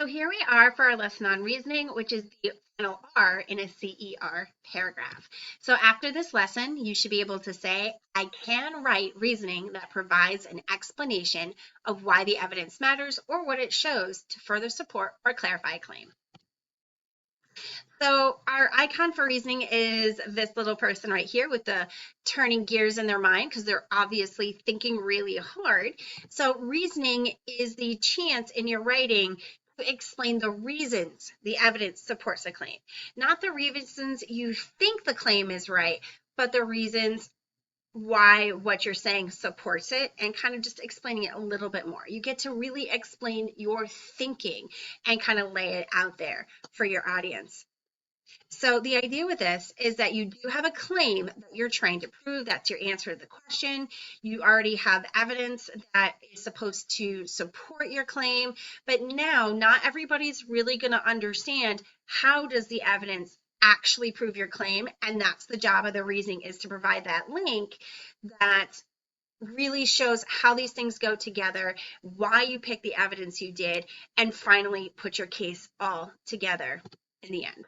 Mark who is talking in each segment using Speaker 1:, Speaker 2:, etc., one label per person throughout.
Speaker 1: So here we are for our lesson on reasoning, which is the final R in a CER paragraph. So after this lesson, you should be able to say, I can write reasoning that provides an explanation of why the evidence matters or what it shows to further support or clarify a claim. So our icon for reasoning is this little person right here with the turning gears in their mind because they're obviously thinking really hard. So reasoning is the chance in your writing to explain the reasons the evidence supports a claim. Not the reasons you think the claim is right, but the reasons why what you're saying supports it and kind of just explaining it a little bit more. You get to really explain your thinking and kind of lay it out there for your audience. So the idea with this is that you do have a claim that you're trying to prove. That's your answer to the question. You already have evidence that is supposed to support your claim, but now not everybody's really going to understand how does the evidence actually prove your claim, and that's the job of the reasoning, is to provide that link that really shows how these things go together, why you picked the evidence you did, and finally put your case all together in the end.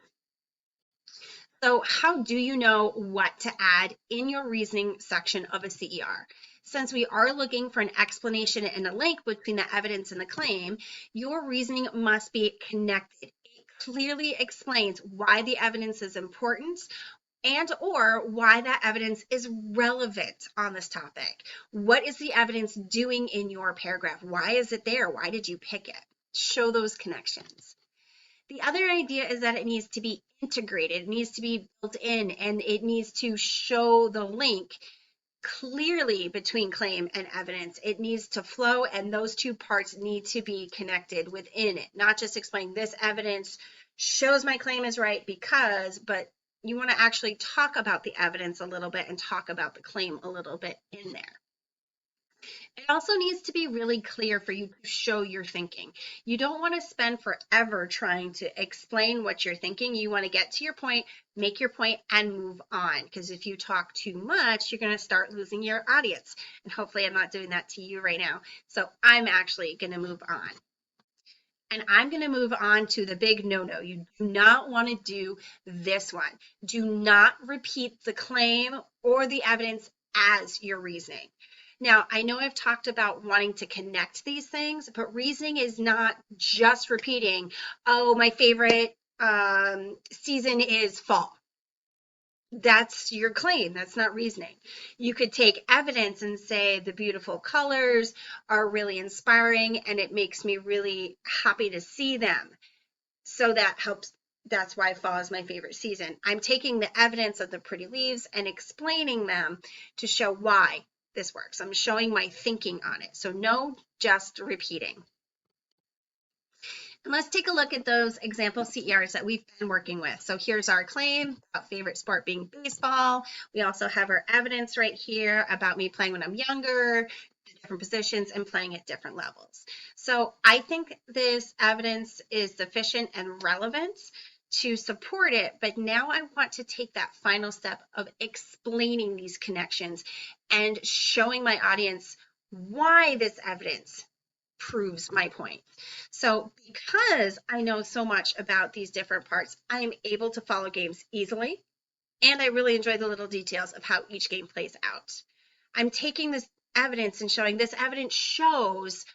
Speaker 1: So how do you know what to add in your reasoning section of a CER? Since we are looking for an explanation and a link between the evidence and the claim, your reasoning must be connected. It clearly explains why the evidence is important and or why that evidence is relevant on this topic. What is the evidence doing in your paragraph? Why is it there? Why did you pick it? Show those connections. The other idea is that it needs to be integrated, it needs to be built in, and it needs to show the link clearly between claim and evidence. It needs to flow, and those two parts need to be connected within it, not just explain this evidence shows my claim is right because, but you want to actually talk about the evidence a little bit and talk about the claim a little bit in there. It also needs to be really clear for you to show your thinking. You don't want to spend forever trying to explain what you're thinking. You want to get to your point, make your point, and move on. Because if you talk too much, you're going to start losing your audience. And hopefully I'm not doing that to you right now. So I'm actually going to move on. And I'm going to move on to the big no-no. You do not want to do this one. Do not repeat the claim or the evidence as your reasoning. Now, I know I've talked about wanting to connect these things, but reasoning is not just repeating, oh, my favorite season is fall. That's your claim. That's not reasoning. You could take evidence and say the beautiful colors are really inspiring and it makes me really happy to see them. So that helps. That's why fall is my favorite season. I'm taking the evidence of the pretty leaves and explaining them to show why this works. I'm showing my thinking on it. So no just repeating. And let's take a look at those example CERs that we've been working with. So here's our claim about favorite sport being baseball. We also have our evidence right here about me playing when I'm younger, different positions, and playing at different levels. So I think this evidence is sufficient and relevant to support it, but now I want to take that final step of explaining these connections and showing my audience why this evidence proves my point. So because I know so much about these different parts, I am able to follow games easily, and I really enjoy the little details of how each game plays out. I'm taking this evidence and showing this evidence shows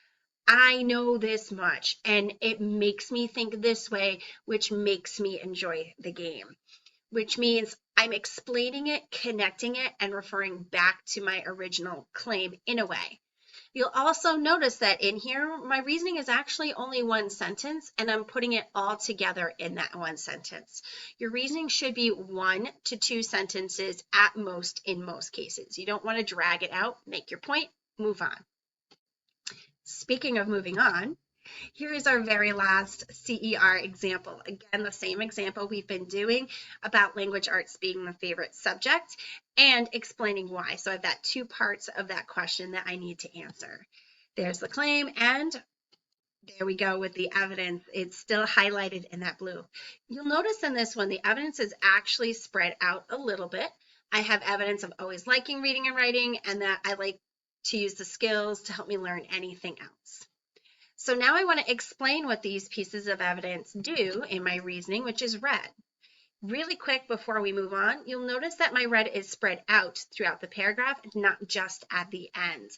Speaker 1: I know this much, and it makes me think this way, which makes me enjoy the game, which means I'm explaining it, connecting it, and referring back to my original claim in a way. You'll also notice that in here, my reasoning is actually only one sentence, and I'm putting it all together in that one sentence. Your reasoning should be 1 to 2 sentences at most in most cases. You don't want to drag it out, make your point, move on. Speaking of moving on, here is our very last CER example. Again, the same example we've been doing about language arts being the favorite subject and explaining why. So I've got 2 parts of that question that I need to answer. There's the claim, and there we go with the evidence. It's still highlighted in that blue. You'll notice in this one, the evidence is actually spread out a little bit. I have evidence of always liking reading and writing, and that I like to use the skills to help me learn anything else. So now I want to explain what these pieces of evidence do in my reasoning, which is red. Really quick before we move on, you'll notice that my red is spread out throughout the paragraph, not just at the end.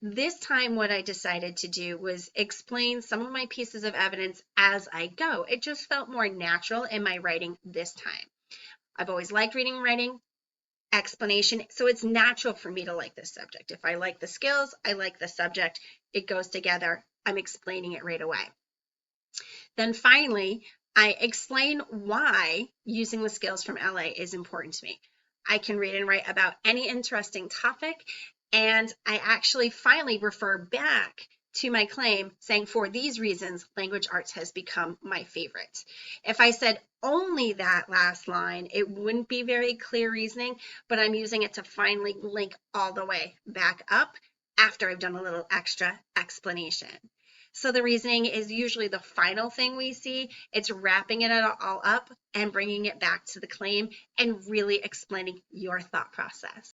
Speaker 1: This time what I decided to do was explain some of my pieces of evidence as I go. It just felt more natural in my writing this time. I've always liked reading and writing, explanation, so it's natural for me to like this subject. If I like the skills, I like the subject, it goes together. I'm explaining it right away. Then finally, I explain why using the skills from LA is important to me. I can read and write about any interesting topic, and I actually finally refer back to my claim saying, for these reasons, language arts has become my favorite. If I said only that last line, it wouldn't be very clear reasoning, but I'm using it to finally link all the way back up after I've done a little extra explanation. So the reasoning is usually the final thing we see. It's wrapping it all up and bringing it back to the claim and really explaining your thought process.